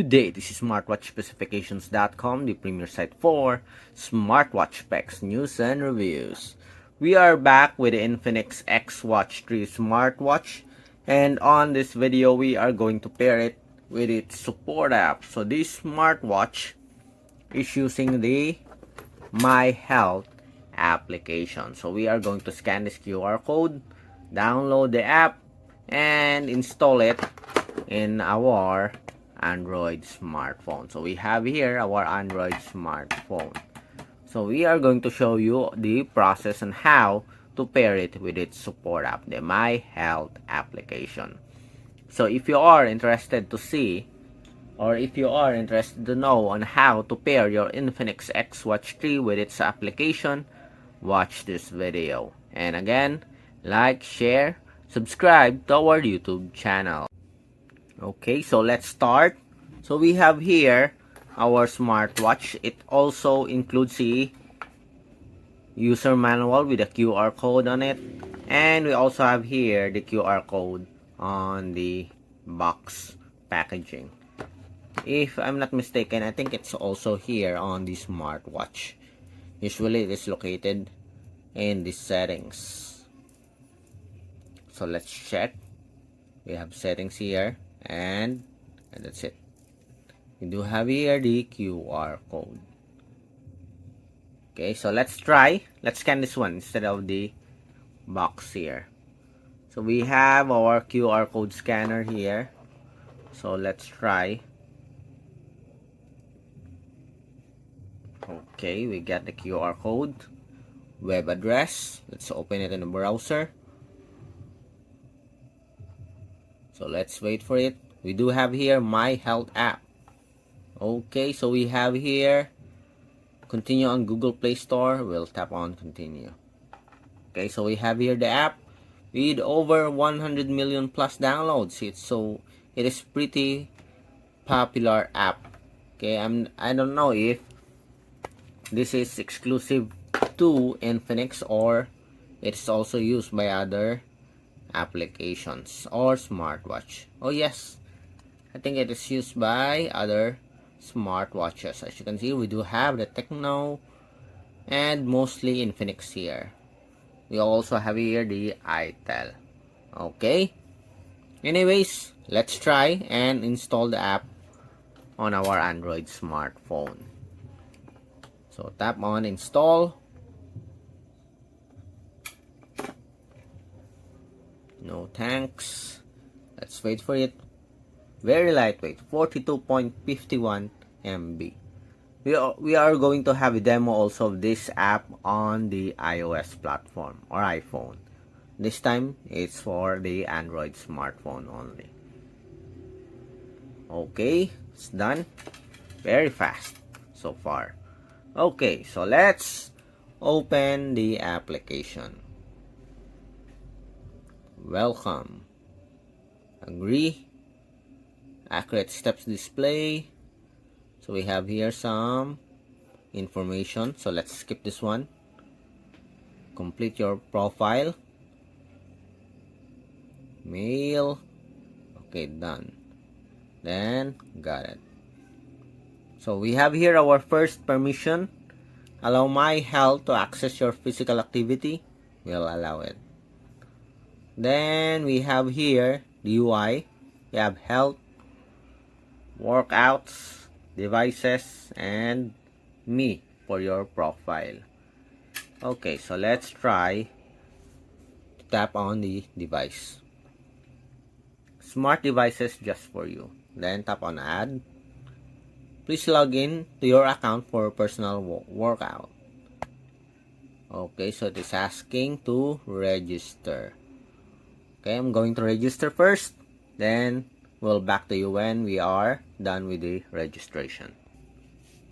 Good day, this is smartwatchspecifications.com, the premier site for smartwatch specs, news, and reviews. We are back with the Infinix XWatch 3 smartwatch, and on this video we are going to pair it with its support app. So this smartwatch is using the My Health application. So we are going to scan this QR code, download the app, and install it in our Android smartphone. So we have here our Android smartphone. So we are going to show you the process and how to pair it with its support app, the My Health application. So if you are interested to see, or if you are interested to know on how to pair your Infinix XWatch 3 with its application, watch this video. And again, like, share, subscribe to our YouTube channel. Okay, so let's start. So we have here our smartwatch. It also includes a user manual with a QR code on it. And we also have here the QR code on the box packaging. If I'm not mistaken, I think it's also here on the smartwatch. Usually it is located in the settings. So let's check. We have settings here. And that's it. We do have here the QR code. Okay, so let's scan this one instead of the box here. So we have our QR code scanner here. So let's try. Okay, we got the QR code, web address. Let's open it in the browser. So let's wait for it. We do have here My Health app. Okay, so we have here continue on Google Play Store. We'll tap on continue. Okay, so we have here the app with over 100 million plus downloads. It is pretty popular app. Okay, I don't know if this is exclusive to Infinix or it's also used by other applications or smartwatch. Oh yes, I think it is used by other smartwatches. As you can see, we do have the Techno and mostly Infinix here. We also have here the itel. Okay, anyways, let's try and install the app on our Android smartphone. So tap on install. No thanks. Let's wait for it. Very lightweight, 42.51 MB. We are going to have a demo also of this app on the iOS platform or iPhone. This time it's for the Android smartphone only. Okay, it's done. Very fast so far. Okay, so let's open the application. Welcome. Agree. Accurate steps display. So we have here some information. So let's skip this one. Complete your profile. Mail. Okay, done. Then got it. So we have here our first permission. Allow My Health to access your physical activity. We'll allow it. Then we have here the UI. We have health, workouts, devices, and me for your profile. Okay, so let's try to tap on the device. Smart devices just for you. Then tap on add. Please log in to your account for personal workout. Okay, so it is asking to register. Okay, I'm going to register first. Then we'll back to you when we are done with the registration.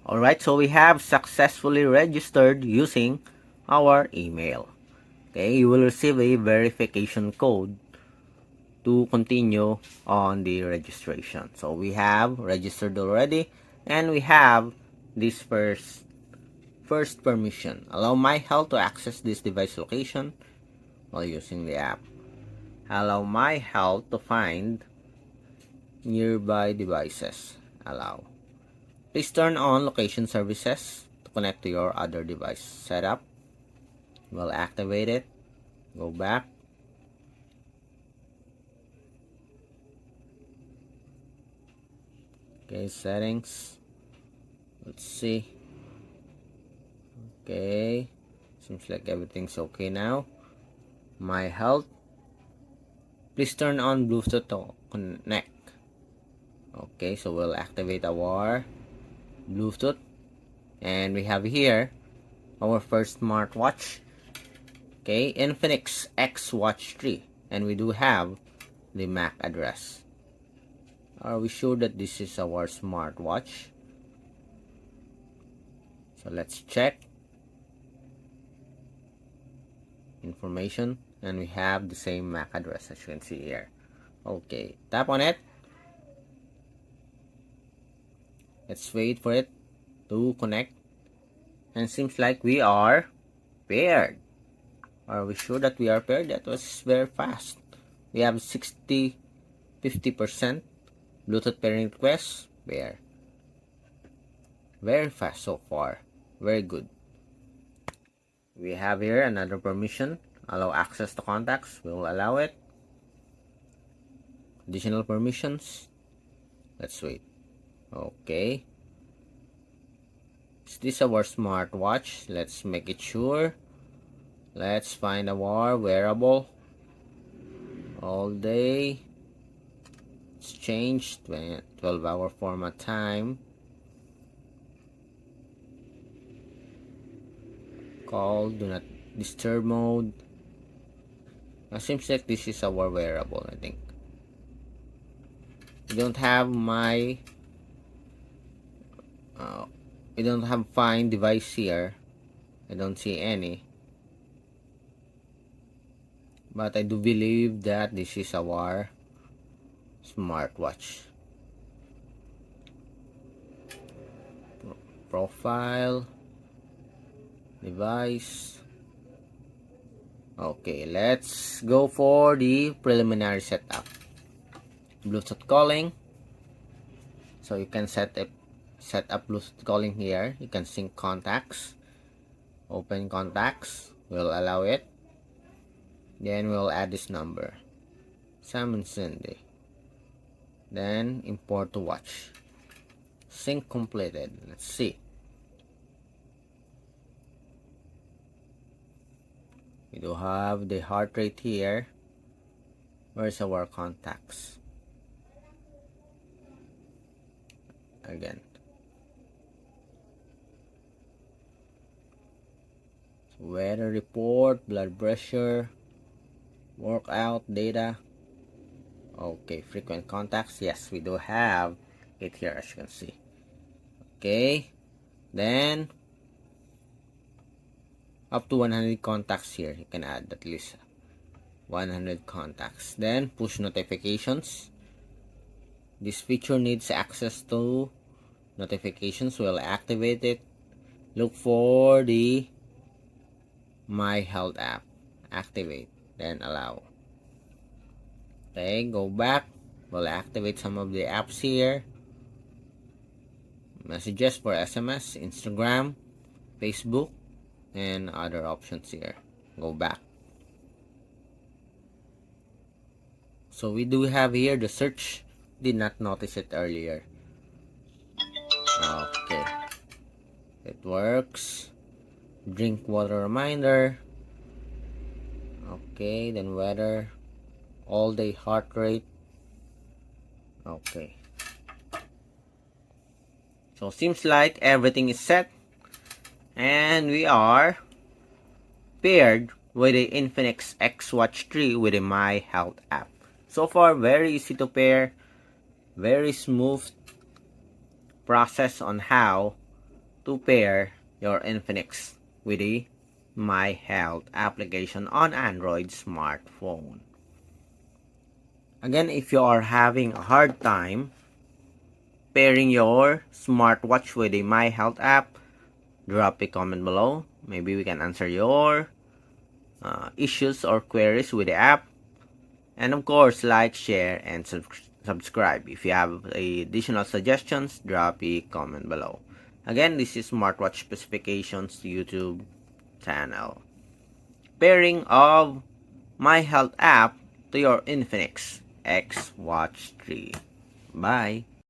Alright, so we have successfully registered using our email. Okay, you will receive a verification code to continue on the registration. So we have registered already, and we have this first permission. Allow My Health to access this device location while using the app. Allow My Health to find nearby devices. allow. Please turn on location services to connect to your other device. Setup. We'll activate it. Go back. Okay, settings. Let's see. Okay, seems like everything's okay now. My health. Please turn on Bluetooth to connect. Okay, so we'll activate our Bluetooth. And we have here our first smartwatch. Okay, Infinix XWatch 3. And we do have the MAC address. Are we sure that this is our smartwatch? So let's check. Information. And we have the same MAC address as you can see here. Okay, tap on it. Let's wait for it to connect. And seems like we are paired. Are we sure that we are paired? That was very fast. We have 50% Bluetooth pairing requests. Pair. Very fast so far. Very good. We have here another permission. Allow access to contacts. We will allow it. Additional permissions. Let's wait. Okay. Is this our smartwatch? Let's make it sure. Let's find our wearable. All day. It's changed. 12-hour format time. Call. Do not disturb mode. It seems like this is our wearable, I think. We don't have my we don't have find device here. I don't see any, but I do believe that this is our smartwatch. Profile, device. Okay, let's go for the preliminary setup. Bluetooth calling. So you can set up Bluetooth calling here. You can sync contacts. Open contacts. We'll allow it. Then we'll add this number. Sam and Cindy. Then import to watch. Sync completed. Let's see. We do have the heart rate here. Where's our contacts? Again. Weather report, blood pressure, workout data. Okay, frequent contacts. Yes, we do have it here as you can see. Okay, then up to 100 contacts here. You can add at least 100 contacts. Then push notifications. This feature needs access to notifications. We'll activate it. Look for the My Health app. Activate. Then allow. Okay, go back. We'll activate some of the apps here. Messages for SMS, Instagram, Facebook, and other options here. Go back. So we do have here the search. Did not notice it earlier. Okay. It works. Drink water reminder. Okay, then weather. All day heart rate. Okay. So seems like everything is set. And we are paired with the Infinix XWatch 3 with the My Health app. So far, very easy to pair. Very smooth process on how to pair your Infinix with the My Health application on Android smartphone. Again, if you are having a hard time pairing your smartwatch with the My Health app, drop a comment below. Maybe we can answer your issues or queries with the app. And of course, like, share, and subscribe. If you have additional suggestions, drop a comment below. Again, this is Smartwatch Specifications YouTube channel. Pairing of My Health app to your Infinix XWatch 3. Bye!